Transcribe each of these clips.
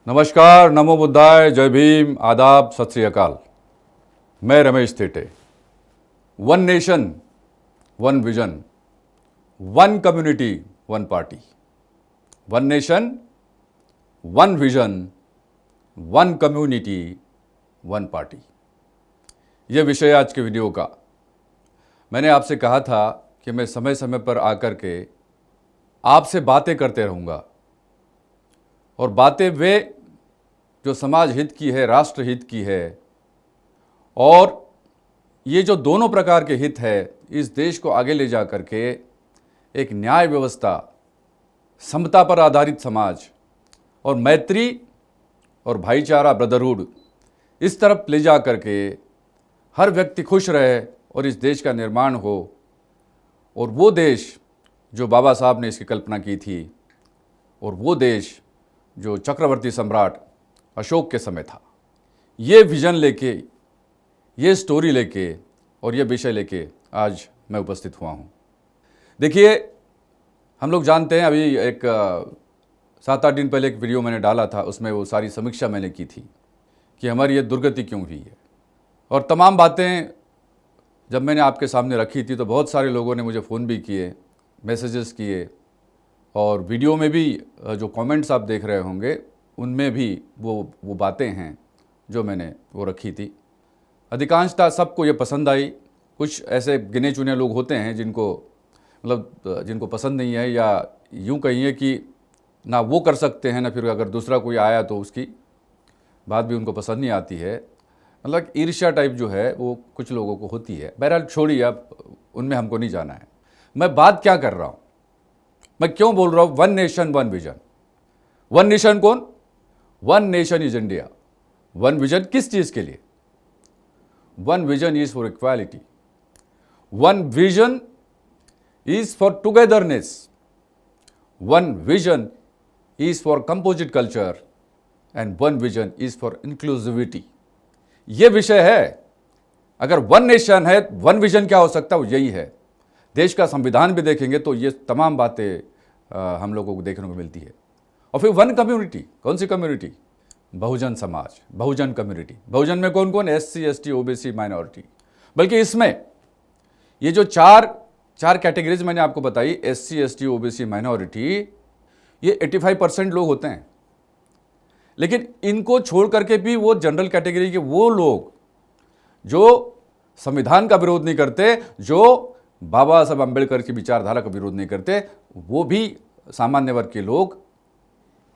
नमस्कार, नमो बुद्धाय, जय भीम, आदाब, सत श्री अकाल। मैं Ramesh Thete. One nation, one vision, one community, one party. One nation, one vision, one community, one party. ये विषय आज के वीडियो का। मैंने आपसे कहा था कि मैं समय समय पर आकर के आपसे बातें करते रहूँगा, और बातें वे जो समाज हित की है, राष्ट्र हित की है, और ये जो दोनों प्रकार के हित है, इस देश को आगे ले जा कर के एक न्याय व्यवस्था, समता पर आधारित समाज और मैत्री और भाईचारा, ब्रदरहुड, इस तरफ ले जा कर के हर व्यक्ति खुश रहे और इस देश का निर्माण हो। और वो देश जो बाबा साहब ने इसकी कल्पना की थी, और वो देश जो चक्रवर्ती सम्राट अशोक के समय था। ये विजन लेके, ये स्टोरी लेके और ये विषय लेके आज मैं उपस्थित हुआ हूँ। देखिए, हम लोग जानते हैं, अभी एक 7-8 दिन पहले एक वीडियो मैंने डाला था, उसमें वो सारी समीक्षा मैंने की थी कि हमारी ये दुर्गति क्यों हुई है। और तमाम बातें जब मैंने आपके सामने रखी थी तो बहुत सारे लोगों ने मुझे फ़ोन भी किए, मैसेजेस किए, और वीडियो में भी जो कमेंट्स आप देख रहे होंगे उनमें भी वो बातें हैं जो मैंने वो रखी थी। अधिकांशतः सबको ये पसंद आई। कुछ ऐसे गिने चुने लोग होते हैं जिनको पसंद नहीं है, या यूँ कहिए कि ना वो कर सकते हैं, ना फिर अगर दूसरा कोई आया तो उसकी बात भी उनको पसंद नहीं आती है। मतलब ईर्ष्या टाइप जो है वो कुछ लोगों को होती है। बहरहाल छोड़िए, अब उनमें हमको नहीं जाना है। मैं बात क्या कर रहा हूँ, मैं क्यों बोल रहा हूँ one nation one vision. One nation कौन? One nation is India. One vision किस चीज के लिए? One vision is for equality, one vision is for togetherness, one vision is for composite culture, and one vision is for inclusivity. ये विषय है। अगर one nation है, वन विजन क्या हो सकता है? वो यही है। देश का संविधान भी देखेंगे तो ये तमाम बातें हम लोगों को देखने को मिलती है। और फिर वन कम्युनिटी, कौन सी कम्युनिटी? बहुजन समाज, बहुजन कम्युनिटी। बहुजन में कौन कौन? SC, ST, OBC, minority. बल्कि इसमें ये जो चार कैटेगरीज मैंने आपको बताई, SC, ST, OBC, माइनॉरिटी, ये 85% लोग होते हैं। लेकिन इनको छोड़ करके भी वो जनरल कैटेगरी के वो लोग जो संविधान का विरोध नहीं करते, जो बाबा साहब अम्बेडकर की विचारधारा का विरोध नहीं करते, वो भी सामान्य वर्ग के लोग,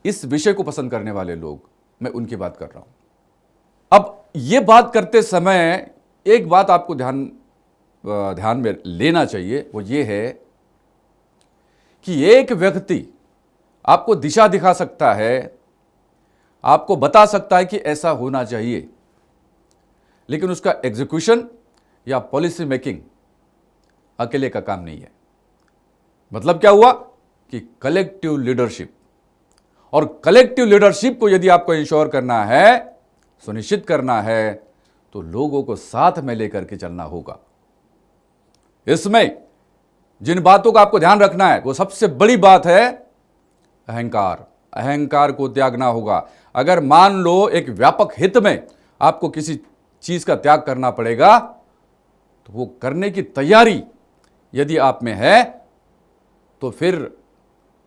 इस विषय को पसंद करने वाले लोग, मैं उनकी बात कर रहा हूं। अब ये बात करते समय एक बात आपको ध्यान में लेना चाहिए, वो ये है कि एक व्यक्ति आपको दिशा दिखा सकता है, आपको बता सकता है कि ऐसा होना चाहिए, लेकिन उसका एग्जीक्यूशन या पॉलिसी मेकिंग अकेले का काम नहीं है। मतलब क्या हुआ कि कलेक्टिव लीडरशिप, और कलेक्टिव लीडरशिप को यदि आपको इंश्योर करना है, सुनिश्चित करना है, तो लोगों को साथ में लेकर के चलना होगा। इसमें जिन बातों का आपको ध्यान रखना है, वो सबसे बड़ी बात है अहंकार। अहंकार को त्यागना होगा। अगर मान लो एक व्यापक हित में आपको किसी चीज का त्याग करना पड़ेगा, तो वो करने की तैयारी यदि आप में है, तो फिर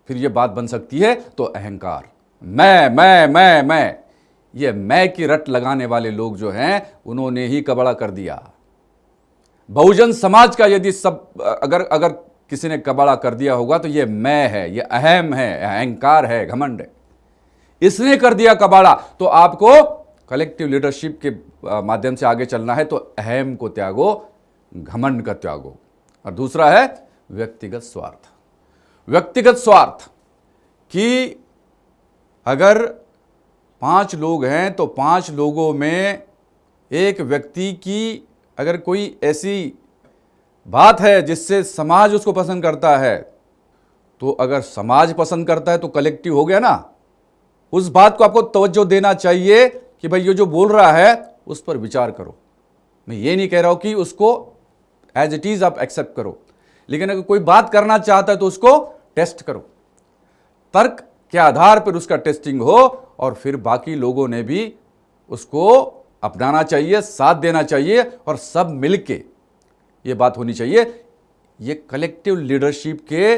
ये बात बन सकती है। तो अहंकार, मैं, ये मैं की रट लगाने वाले लोग जो हैं, उन्होंने ही कबाड़ा कर दिया। बहुजन समाज का यदि अगर किसी ने कबाड़ा कर दिया होगा, तो ये मैं है, ये अहम है, अहंकार है, घमंड है, इसने कर दिया कबाड़ा। तो आपको कलेक्टिव लीडरशिप के माध्यम से आगे चलना है, तो अहम को त्यागो, घमंड का त्यागो। और दूसरा है व्यक्तिगत स्वार्थ। व्यक्तिगत स्वार्थ कि अगर 5 लोग हैं तो 5 लोगों में एक व्यक्ति की अगर कोई ऐसी बात है जिससे समाज उसको पसंद करता है, तो अगर समाज पसंद करता है तो कलेक्टिव हो गया ना। उस बात को आपको तवज्जो देना चाहिए कि भाई ये जो बोल रहा है उस पर विचार करो। मैं ये नहीं कह रहा हूं कि उसको एज इट इज आप एक्सेप्ट करो, लेकिन अगर कोई बात करना चाहता है तो उसको टेस्ट करो, तर्क के आधार पर उसका टेस्टिंग हो और फिर बाकी लोगों ने भी उसको अपनाना चाहिए, साथ देना चाहिए और सब मिलके ये बात होनी चाहिए। ये कलेक्टिव लीडरशिप के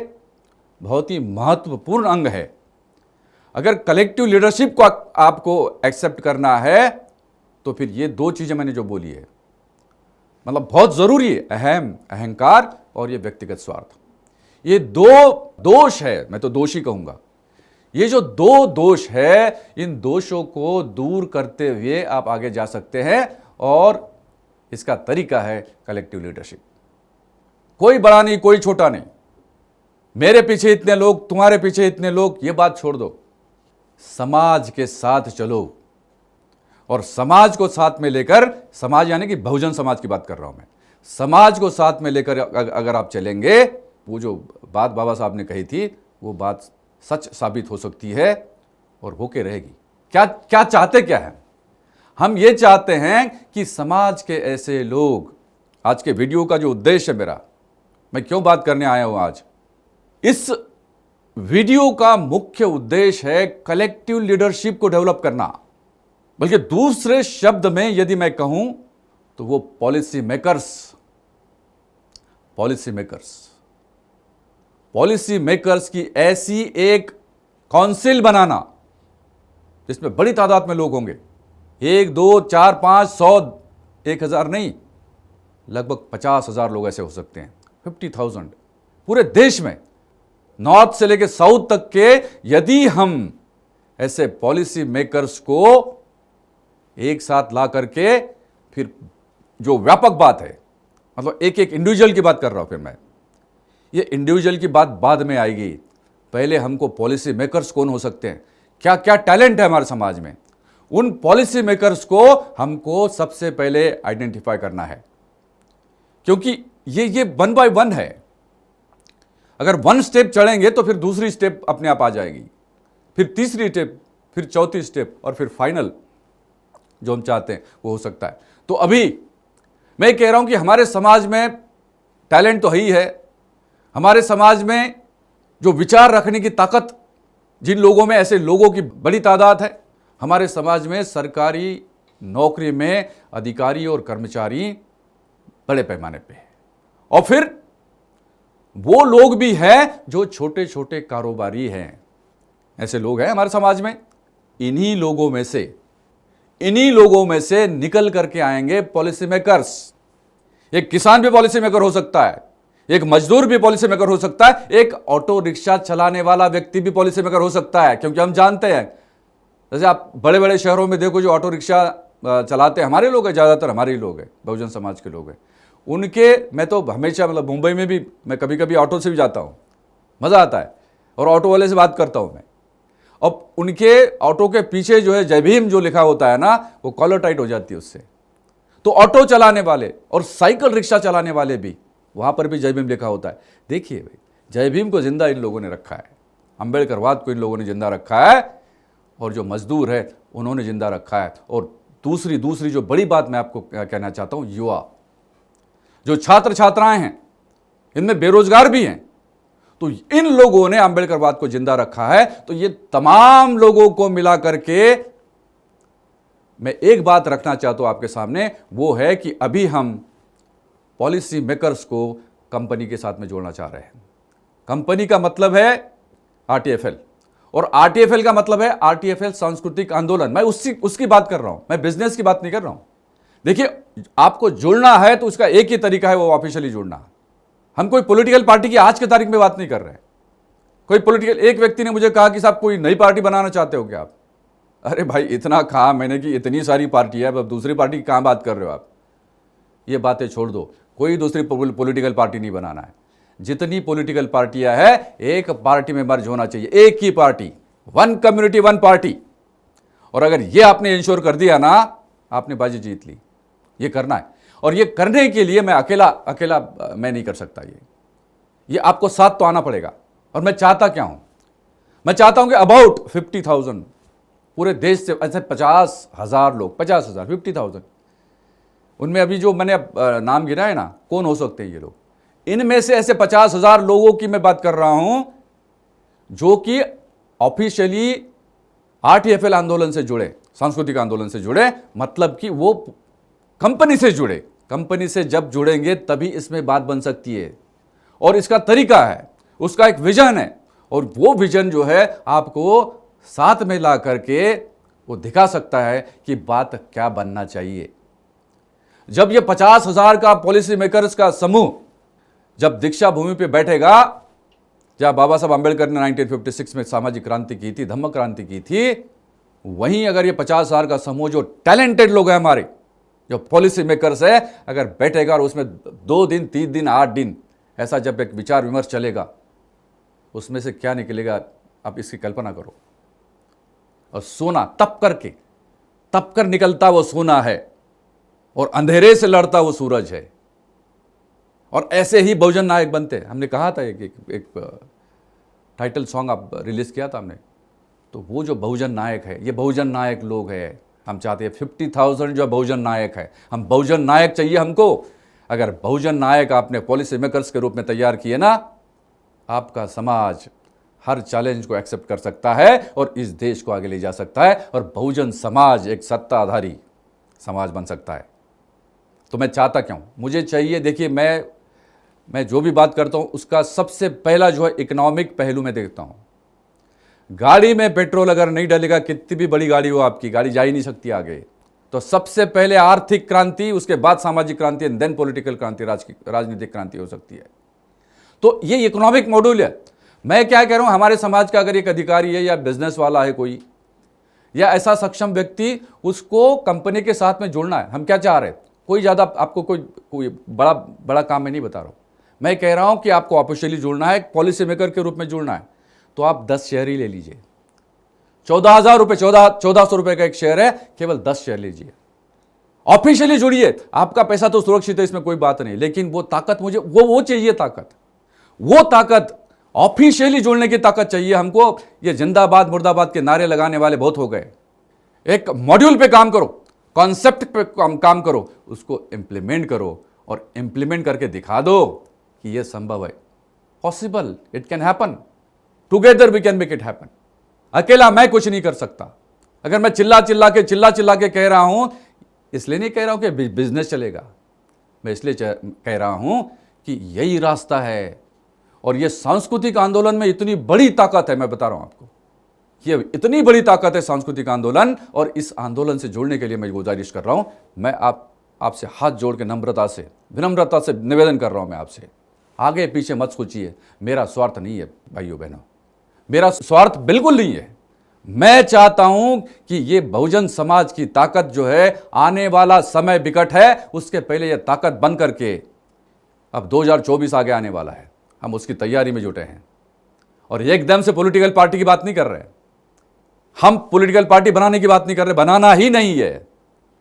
बहुत ही महत्वपूर्ण अंग है। अगर कलेक्टिव लीडरशिप को आपको एक्सेप्ट करना है तो फिर ये दो चीज़ें मैंने जो बोली है मतलब बहुत ज़रूरी है, अहंकार और ये व्यक्तिगत स्वार्थ। ये दो दोष है, मैं तो दोषी कहूँगा। ये जो दो दोष है, इन दोषों को दूर करते हुए आप आगे जा सकते हैं और इसका तरीका है कलेक्टिव लीडरशिप। कोई बड़ा नहीं, कोई छोटा नहीं, मेरे पीछे इतने लोग, तुम्हारे पीछे इतने लोग, ये बात छोड़ दो। समाज के साथ चलो और समाज को साथ में लेकर, समाज यानी कि बहुजन समाज की बात कर रहा हूं मैं, समाज को साथ में लेकर अगर आप चलेंगे, वो जो बात बाबा साहब ने कही थी वो बात सच साबित हो सकती है और होके रहेगी। क्या चाहते क्या है? हम ये चाहते हैं कि समाज के ऐसे लोग, आज के वीडियो का जो उद्देश्य है मेरा, मैं क्यों बात करने आया हूं आज, इस वीडियो का मुख्य उद्देश्य है कलेक्टिव लीडरशिप को डेवलप करना। बल्कि दूसरे शब्द में यदि मैं कहूं तो वो पॉलिसी मेकर्स की ऐसी एक काउंसिल बनाना जिसमें बड़ी तादाद में लोग होंगे, 1, 2, 4, 5, 100, 1000 नहीं, लगभग 50,000 लोग ऐसे हो सकते हैं, 50,000 पूरे देश में, नॉर्थ से लेकर साउथ तक के। यदि हम ऐसे पॉलिसी मेकर्स को एक साथ ला करके, फिर जो व्यापक बात है, मतलब एक इंडिविजुअल की बात कर रहा हूं, फिर मैं ये इंडिविजुअल की बात बाद में आएगी। पहले हमको पॉलिसी मेकर्स कौन हो सकते हैं, क्या क्या टैलेंट है हमारे समाज में, उन पॉलिसी मेकर्स को हमको सबसे पहले आइडेंटिफाई करना है। क्योंकि ये 1 बाय 1 है। अगर 1 स्टेप चढ़ेंगे तो फिर दूसरी स्टेप अपने आप आ जाएगी, फिर तीसरी स्टेप, फिर चौथी स्टेप और फिर फाइनल जो हम चाहते हैं वो हो सकता है। तो अभी मैं कह रहा हूं कि हमारे समाज में टैलेंट तो है ही है। हमारे समाज में जो विचार रखने की ताकत जिन लोगों में, ऐसे लोगों की बड़ी तादाद है। हमारे समाज में सरकारी नौकरी में अधिकारी और कर्मचारी बड़े पैमाने पे है। और फिर वो लोग भी हैं जो छोटे छोटे कारोबारी हैं, ऐसे लोग हैं हमारे समाज में। इन्हीं लोगों में से निकल करके आएंगे पॉलिसी मेकर्स। एक किसान भी पॉलिसी मेकर हो सकता है, एक मजदूर भी पॉलिसी मेकर हो सकता है, एक ऑटो रिक्शा चलाने वाला व्यक्ति भी पॉलिसी मेकर हो सकता है। क्योंकि हम जानते हैं, जैसे आप बड़े बड़े शहरों में देखो, जो ऑटो रिक्शा चलाते हैं हमारे लोग हैं, ज़्यादातर हमारे ही लोग हैं, बहुजन समाज के लोग हैं। उनके, मैं तो हमेशा, मतलब मुंबई में भी मैं कभी कभी ऑटो से भी जाता हूँ, मज़ा आता है, और ऑटो वाले से बात करता हूँ मैं। अब उनके ऑटो के पीछे जो है जय भीम जो लिखा होता है ना, वो कॉलर टाइट हो जाती है उससे। तो ऑटो चलाने वाले और साइकिल रिक्शा चलाने वाले भी, वहाँ पर भी जय भीम लिखा होता है। देखिए भाई, जय भीम को जिंदा इन लोगों ने रखा है, अम्बेडकरवाद को इन लोगों ने जिंदा रखा है, और जो मजदूर है उन्होंने जिंदा रखा है। और दूसरी जो बड़ी बात मैं आपको कहना चाहता हूँ, युवा, जो छात्र छात्राएं हैं, इनमें बेरोजगार भी हैं, तो इन लोगों ने अम्बेडकरवाद को जिंदा रखा है। तो ये तमाम लोगों को मिला करके मैं एक बात रखना चाहता हूं आपके सामने, वो है कि अभी हम पॉलिसी मेकर्स को कंपनी के साथ में जोड़ना चाह रहे हैं। कंपनी का मतलब है आरटीएफएल, और आरटीएफएल का मतलब है आरटीएफएल सांस्कृतिक आंदोलन। मैं उसकी बात कर रहा हूं, मैं बिजनेस की बात नहीं कर रहा हूं। देखिए, आपको जुड़ना है तो उसका एक ही तरीका है, वो ऑफिशियली जुड़ना। हम कोई पॉलिटिकल पार्टी की आज के तारीख में बात नहीं कर रहे हैं। कोई पॉलिटिकल, एक व्यक्ति ने मुझे कहा कि साहब कोई नई पार्टी बनाना चाहते हो क्या आप? अरे भाई, इतना कहा मैंने कि इतनी सारी पार्टी है, अब दूसरी पार्टी की कहाँ बात कर रहे हो आप? ये बातें छोड़ दो, कोई दूसरी पॉलिटिकल पार्टी नहीं बनाना है। जितनी पॉलिटिकल पार्टियां हैं, एक पार्टी में मर्ज होना चाहिए, एक ही पार्टी, 1 कम्युनिटी 1 पार्टी। और अगर ये आपने इंश्योर कर दिया ना, आपने बाजी जीत ली। ये करना है, और ये करने के लिए मैं अकेला मैं नहीं कर सकता। ये आपको साथ तो आना पड़ेगा। और मैं चाहता क्या हूं? मैं चाहता हूं कि अबाउट 50,000 पूरे देश से, ऐसे 50,000 लोग, 50,000, 50,000, उनमें अभी जो मैंने नाम गिना है ना, कौन हो सकते हैं ये लोग? इनमें से ऐसे 50,000 लोगों की मैं बात कर रहा हूं जो कि ऑफिशियली RTFL आंदोलन से जुड़े, सांस्कृतिक आंदोलन से जुड़े, मतलब कि वो कंपनी से जुड़े। कंपनी से जब जुड़ेंगे तभी इसमें बात बन सकती है, और इसका तरीका है, उसका एक विजन है, और वो विजन जो है आपको साथ में ला करके वो दिखा सकता है कि बात क्या बनना चाहिए। जब ये 50,000 का पॉलिसी मेकर्स का समूह जब दीक्षा भूमि पे बैठेगा, जहाँ बाबा साहब अम्बेडकर ने 1956 में सामाजिक क्रांति की थी, धम्म क्रांति की थी, वहीं अगर ये 50,000 का समूह जो टैलेंटेड लोग हैं हमारे, जो पॉलिसी मेकर्स है, अगर बैठेगा और उसमें 2 दिन, 3 दिन, 8 दिन ऐसा जब एक विचार विमर्श चलेगा, उसमें से क्या निकलेगा आप इसकी कल्पना करो। और सोना तप कर निकलता वो सोना है, और अंधेरे से लड़ता वो सूरज है। और ऐसे ही बहुजन नायक बनते। हमने कहा था एक टाइटल सॉन्ग आप रिलीज किया था हमने, तो वो जो बहुजन नायक है, ये बहुजन नायक लोग हैं। हम चाहते हैं 50,000 जो बहुजन नायक है, हम बहुजन नायक चाहिए हमको। अगर बहुजन नायक आपने पॉलिसी मेकर्स के रूप में तैयार किए ना, आपका समाज हर चैलेंज को एक्सेप्ट कर सकता है और इस देश को आगे ले जा सकता है, और बहुजन समाज एक सत्ताधारी समाज बन सकता है। तो मैं चाहता क्यों, मुझे चाहिए, देखिए मैं जो भी बात करता हूं उसका सबसे पहला जो है इकोनॉमिक पहलू में देखता हूं। गाड़ी में पेट्रोल अगर नहीं डलेगा, कितनी भी बड़ी गाड़ी हो आपकी, गाड़ी जा ही नहीं सकती आगे। तो सबसे पहले आर्थिक क्रांति, उसके बाद सामाजिक क्रांति, एंड देन पॉलिटिकल क्रांति, राजनीतिक क्रांति हो सकती है। तो ये इकोनॉमिक मॉड्यूल है। मैं क्या कह रहा हूं, हमारे समाज का अगर एक अधिकारी है या बिजनेस वाला है कोई, या ऐसा सक्षम व्यक्ति, उसको कंपनी के साथ में जुड़ना है। हम क्या चाह रहे हैं, कोई ज़्यादा आपको कोई बड़ा काम मैं नहीं बता रहा हूँ। मैं कह रहा हूँ कि आपको ऑफिशियली जुड़ना है, पॉलिसी मेकर के रूप में जुड़ना है, तो आप 10 शेयर ही ले लीजिए। 14,000 रुपये, 1400 रुपये का एक शेयर है, केवल 10 शेयर लीजिए, ऑफिशियली जुड़िए। आपका पैसा तो सुरक्षित है, इसमें कोई बात नहीं, लेकिन वो ताकत मुझे वो चाहिए, वो ताकत ऑफिशियली जुड़ने की ताकत चाहिए हमको। ये जिंदाबाद मुर्दाबाद के नारे लगाने वाले बहुत हो गए। एक मॉड्यूल पे काम करो, कॉन्सेप्ट पे काम करो, उसको इंप्लीमेंट करो, और इंप्लीमेंट करके दिखा दो कि ये संभव है, possible, it can happen, together we can make it happen. अकेला मैं कुछ नहीं कर सकता। अगर मैं चिल्ला चिल्ला के कह रहा हूं, इसलिए नहीं कह रहा हूं कि बिजनेस चलेगा, मैं इसलिए कह रहा हूं कि यही रास्ता है। और ये सांस्कृतिक आंदोलन में इतनी बड़ी ताकत है, मैं बता रहा हूं आपको, ये इतनी बड़ी ताकत है सांस्कृतिक आंदोलन। और इस आंदोलन से जुड़ने के लिए मैं गुजारिश कर रहा हूं, मैं आपसे हाथ जोड़ के विनम्रता से निवेदन कर रहा हूं मैं आपसे, आगे पीछे मत सोचिए। मेरा स्वार्थ नहीं है भाइयों बहनों, मेरा स्वार्थ बिल्कुल नहीं है। मैं चाहता हूं कि ये बहुजन समाज की ताकत जो है, आने वाला समय विकट है, उसके पहले यह ताकत बन करके, अब 2024 आगे आने वाला है, हम उसकी तैयारी में जुटे हैं। और एकदम से पॉलिटिकल पार्टी की बात नहीं कर रहे, हम पॉलिटिकल पार्टी बनाने की बात नहीं कर रहे, बनाना ही नहीं है।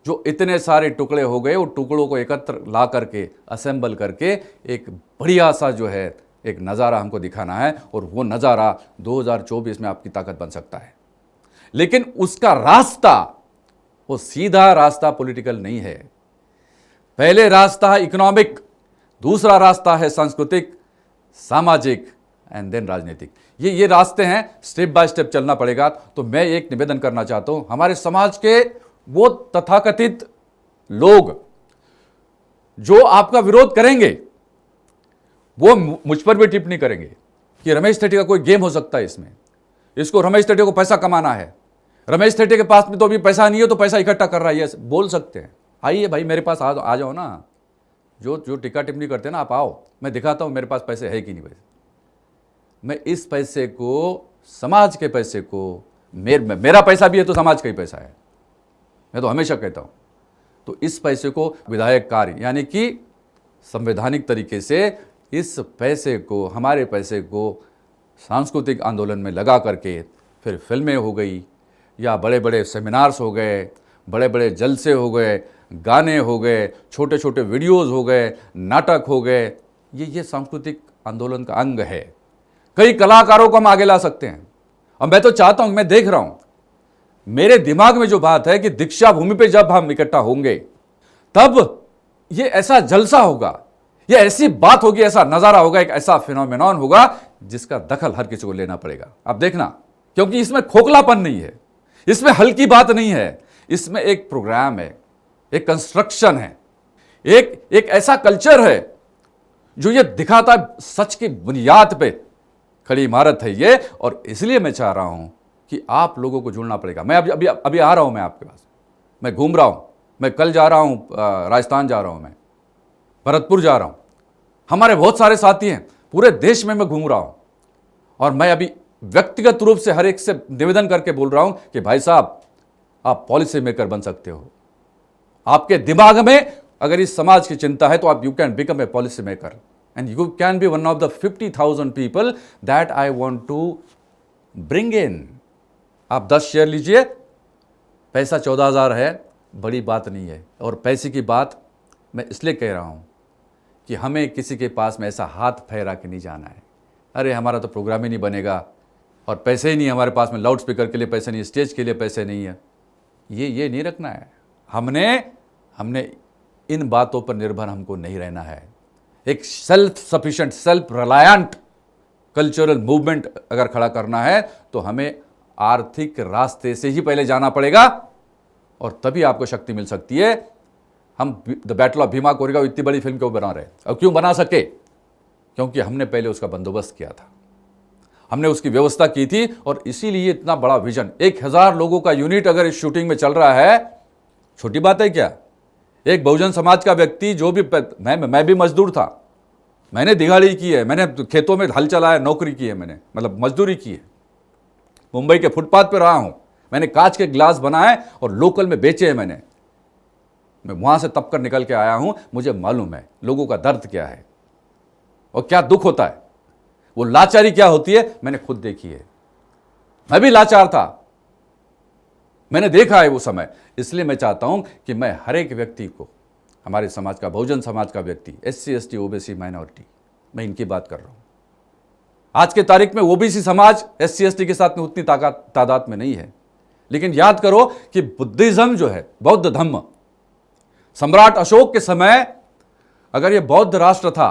जो इतने सारे टुकड़े हो गए, वो टुकड़ों को एकत्र ला करके, असेंबल करके एक बढ़िया सा जो है एक नज़ारा हमको दिखाना है, और वो नज़ारा 2024 में आपकी ताकत बन सकता है। लेकिन उसका रास्ता, वो सीधा रास्ता पॉलिटिकल नहीं है। पहले रास्ता है इकोनॉमिक, दूसरा रास्ता है सांस्कृतिक, सामाजिक, एंड देन राजनीतिक। ये रास्ते हैं, स्टेप बाय स्टेप चलना पड़ेगा। तो मैं एक निवेदन करना चाहता हूं, हमारे समाज के वो तथाकथित लोग जो आपका विरोध करेंगे, वो मुझ पर भी टिप्पणी करेंगे कि रमेश थेटी का कोई गेम हो सकता है इसमें, इसको रमेश थेटी को पैसा कमाना है, रमेश थेटी के पास में तो अभी पैसा नहीं है, तो पैसा इकट्ठा कर रहा है, ये बोल सकते हैं। आइए भाई, मेरे पास आ जाओ ना, जो टिक्का टिप्पणी करते हैं ना, आप आओ, मैं दिखाता हूं मेरे पास पैसे है कि नहीं पैसे। मैं इस पैसे को, समाज के पैसे को, मेरा पैसा भी है तो समाज का ही पैसा है, मैं तो हमेशा कहता हूं। तो इस पैसे को विधायक कार्य, यानी कि संवैधानिक तरीके से इस पैसे को, हमारे पैसे को सांस्कृतिक आंदोलन में लगा करके, फिर फिल्में हो गई, या बड़े बड़े सेमिनार्स हो गए, बड़े बड़े जलसे हो गए, गाने हो गए, छोटे छोटे वीडियोस हो गए, नाटक हो गए, ये सांस्कृतिक आंदोलन का अंग है। कई कलाकारों को हम आगे ला सकते हैं। और मैं तो चाहता हूं, मैं देख रहा हूं, मेरे दिमाग में जो बात है कि दीक्षा भूमि पे जब हम इकट्ठा होंगे, तब ये ऐसा जलसा होगा, ये ऐसी बात होगी, ऐसा नजारा होगा, एक ऐसा फिनोमेनॉन होगा जिसका दखल हर किसी को लेना पड़ेगा। आप देखना, क्योंकि इसमें खोखलापन नहीं है, इसमें हल्की बात नहीं है, इसमें एक प्रोग्राम है, एक कंस्ट्रक्शन है, एक ऐसा कल्चर है जो ये दिखाता है सच की बुनियाद पे खड़ी इमारत है ये। और इसलिए मैं चाह रहा हूं कि आप लोगों को जुड़ना पड़ेगा। मैं अभी आ रहा हूं, मैं आपके पास, मैं घूम रहा हूं, मैं कल जा रहा हूं, राजस्थान जा रहा हूं, मैं भरतपुर जा रहा हूं, हमारे बहुत सारे साथी हैं, पूरे देश में मैं घूम रहा हूं। और मैं अभी व्यक्तिगत रूप से हर एक से निवेदन करके बोल रहा हूं कि भाई साहब, आप पॉलिसी मेकर बन सकते हो। आपके दिमाग में अगर इस समाज की चिंता है तो आप you can become a policy maker and you can be one of the 50,000 people that I want to bring in. आप 10 शेयर लीजिए, पैसा 14,000 है, बड़ी बात नहीं है। और पैसे की बात मैं इसलिए कह रहा हूं कि हमें किसी के पास में ऐसा हाथ फैला के नहीं जाना है, अरे हमारा तो प्रोग्राम ही नहीं बनेगा और पैसे ही नहीं हमारे पास में, लाउड स्पीकर के लिए पैसे नहीं, स्टेज के लिए पैसे नहीं है, ये नहीं रखना है। हमने इन बातों पर निर्भर हमको नहीं रहना है। एक self sufficient, self reliant cultural movement अगर खड़ा करना है तो हमें आर्थिक रास्ते से ही पहले जाना पड़ेगा और तभी आपको शक्ति मिल सकती है। हम the battle of Bhima Koregaon इतनी बड़ी फिल्म क्यों बना रहे, और क्यों बना सके? क्योंकि हमने पहले उसका बंदोबस्त किया था, हमने उसकी व्यवस्था की थी। और इसीलिए इतना बड़ा विजन, 1000 लोगों का यूनिट अगर इस शूटिंग में चल रहा है, छोटी बात है क्या? एक बहुजन समाज का व्यक्ति, जो भी मैं भी मजदूर था, मैंने दिहाड़ी की है, मैंने खेतों में हल चलाया, नौकरी की है, मैंने मतलब मजदूरी की है, मुंबई के फुटपाथ पर रहा हूं, मैंने कांच के गिलास बनाए और लोकल में बेचे हैं, मैं वहां से तप कर निकल के आया हूं। मुझे मालूम है लोगों का दर्द क्या है और क्या दुख होता है, वो लाचारी क्या होती है, मैंने खुद देखी है। मैं भी लाचार था, मैंने देखा है वो समय। इसलिए मैं चाहता हूं कि मैं हर एक व्यक्ति को, हमारे समाज का, बहुजन समाज का व्यक्ति, SC ST OBC माइनॉरिटी, मैं इनकी बात कर रहा हूं। आज के तारीख में OBC समाज SC ST के साथ में उतनी तादाद में नहीं है, लेकिन याद करो कि बुद्धिज्म जो है, बौद्ध धर्म, सम्राट अशोक के समय अगर ये बौद्ध राष्ट्र था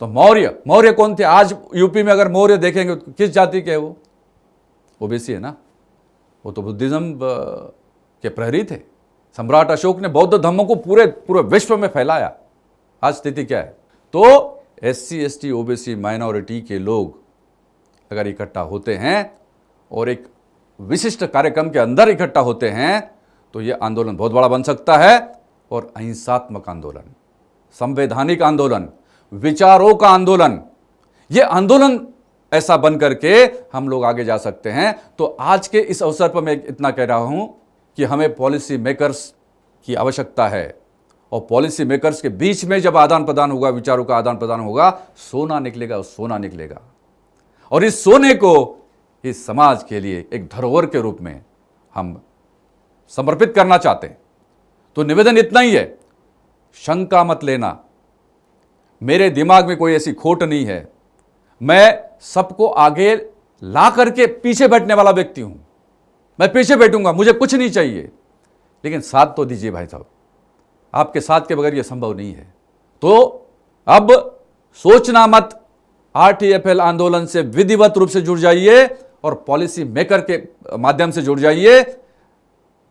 तो मौर्य कौन थे? आज यूपी में अगर मौर्य देखेंगे तो किस जाति के है वो? OBC है ना, वो तो बुद्धिज्म के प्रहरी थे। सम्राट अशोक ने बौद्ध धर्म को पूरे विश्व में फैलाया। आज स्थिति क्या है? तो SC ST OBC माइनॉरिटी के लोग अगर इकट्ठा होते हैं और एक विशिष्ट कार्यक्रम के अंदर इकट्ठा होते हैं तो ये आंदोलन बहुत बड़ा बन सकता है। और अहिंसात्मक आंदोलन, संवैधानिक आंदोलन, विचारों का आंदोलन, ये आंदोलन ऐसा बन करके हम लोग आगे जा सकते हैं। तो आज के इस अवसर पर मैं इतना कह रहा हूं कि हमें पॉलिसी मेकर्स की आवश्यकता है और पॉलिसी मेकर्स के बीच में जब आदान प्रदान होगा, विचारों का आदान प्रदान होगा, सोना निकलेगा, सोना निकलेगा। और इस सोने को इस समाज के लिए एक धरोहर के रूप में हम समर्पित करना चाहते हैं। तो निवेदन इतना ही है, शंका मत लेना, मेरे दिमाग में कोई ऐसी खोट नहीं है, मैं सबको आगे ला करके पीछे बैठने वाला व्यक्ति हूं। मैं पीछे बैठूंगा, मुझे कुछ नहीं चाहिए, लेकिन साथ तो दीजिए भाई साहब, आपके साथ के बगैर यह संभव नहीं है। तो अब सोचना मत, RTFL आंदोलन से विधिवत रूप से जुड़ जाइए और पॉलिसी मेकर के माध्यम से जुड़ जाइए।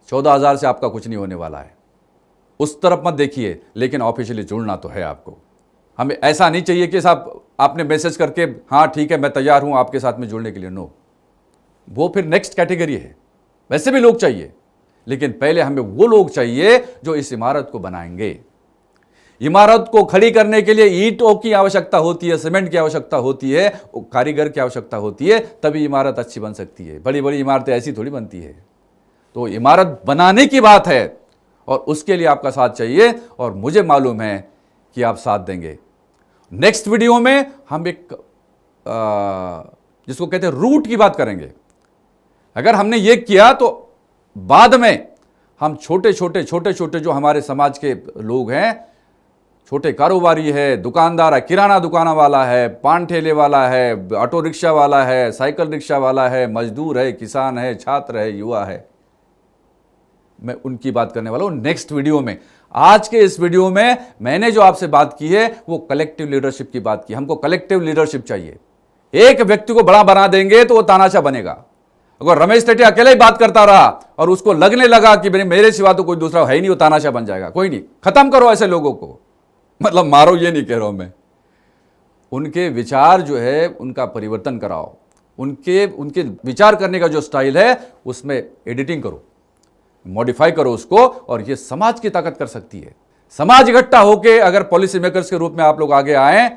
14,000 से आपका कुछ नहीं होने वाला है, उस तरफ मत देखिए, लेकिन ऑफिशियली जुड़ना तो है आपको। हमें ऐसा नहीं चाहिए कि साहब आपने मैसेज करके हाँ ठीक है मैं तैयार हूं आपके साथ में जुड़ने के लिए, नो, वो फिर नेक्स्ट कैटेगरी है। वैसे भी लोग चाहिए, लेकिन पहले हमें वो लोग चाहिए जो इस इमारत को बनाएंगे। इमारत को खड़ी करने के लिए ईंटों की आवश्यकता होती है, सीमेंट की आवश्यकता होती है, कारीगर की आवश्यकता होती है, तभी इमारत अच्छी बन सकती है। बड़ी बड़ी इमारतें ऐसी थोड़ी बनती है। तो इमारत बनाने की बात है और उसके लिए आपका साथ चाहिए और मुझे मालूम है कि आप साथ देंगे। नेक्स्ट वीडियो में हम एक जिसको कहते हैं रूट की बात करेंगे। अगर हमने ये किया तो बाद में हम छोटे छोटे जो हमारे समाज के लोग हैं, छोटे कारोबारी है, दुकानदार है, किराना दुकान वाला है, पान ठेले वाला है, ऑटो रिक्शा वाला है, साइकिल रिक्शा वाला है, मजदूर है, किसान है, छात्र है, युवा है, मैं उनकी बात करने वाला हूं नेक्स्ट वीडियो में। आज के इस वीडियो में मैंने जो आपसे बात की है वो कलेक्टिव लीडरशिप की बात की। हमको कलेक्टिव लीडरशिप चाहिए। एक व्यक्ति को बड़ा बना देंगे तो वो तानाशाह बनेगा। अगर रमेश टेटे अकेला ही बात करता रहा और उसको लगने लगा कि मेरे सिवा तो कोई दूसरा है ही नहीं, वो तानाशाह बन जाएगा, कोई नहीं, खत्म करो ऐसे लोगों को, मतलब मारो ये नहीं कह रहा हूं मैं, उनके विचार जो है उनका परिवर्तन कराओ, उनके विचार करने का जो स्टाइल है उसमें एडिटिंग करो, मॉडिफाई करो उसको, और ये समाज की ताकत कर सकती है। समाज इकट्ठा होके अगर पॉलिसी मेकर्स के रूप में आप लोग आगे आए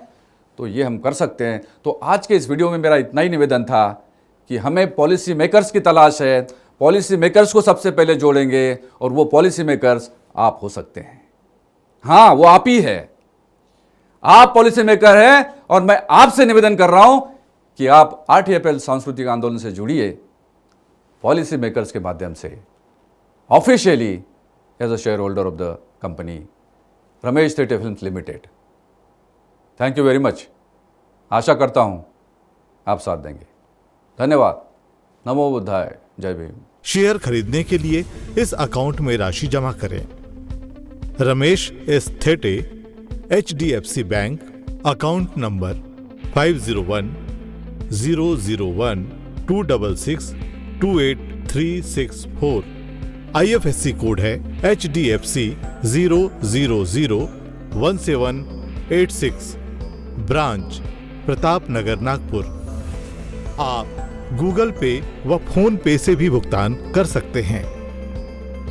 तो ये हम कर सकते हैं। तो आज के इस वीडियो में मेरा इतना ही निवेदन था कि हमें पॉलिसी मेकर्स की तलाश है, पॉलिसी मेकर्स को सबसे पहले जोड़ेंगे और वो पॉलिसी मेकर्स आप हो सकते हैं। हाँ, वो आप ही है, आप पॉलिसी मेकर हैं और मैं आपसे निवेदन कर रहा हूं कि आप 8 अप्रैल सांस्कृतिक आंदोलन से जुड़िए पॉलिसी मेकर्स के माध्यम से, officially as a shareholder of the company Ramesh Tete films limited. Thank you very much. आशा करता हूं आप साथ देंगे। धन्यवाद। नमो बुद्धाय। जय भीम। शेयर खरीदने के लिए इस अकाउंट में राशि जमा करें। Ramesh S Thete, HDFC bank, account number 50100126628364। IFSC code है HDFC 0001786। ब्रांच प्रताप नगर, नागपुर। आप गूगल पे व फोन पे से भी भुगतान कर सकते हैं।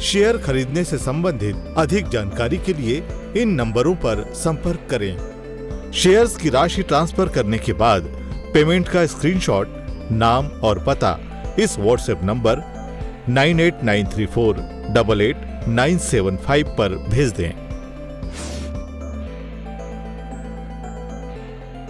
शेयर खरीदने से संबंधित अधिक जानकारी के लिए इन नंबरों पर संपर्क करें। शेयर्स की राशि ट्रांसफर करने के बाद पेमेंट का स्क्रीनशॉट, नाम और पता इस व्हाट्सएप नंबर 98934888975 पर भेज दें।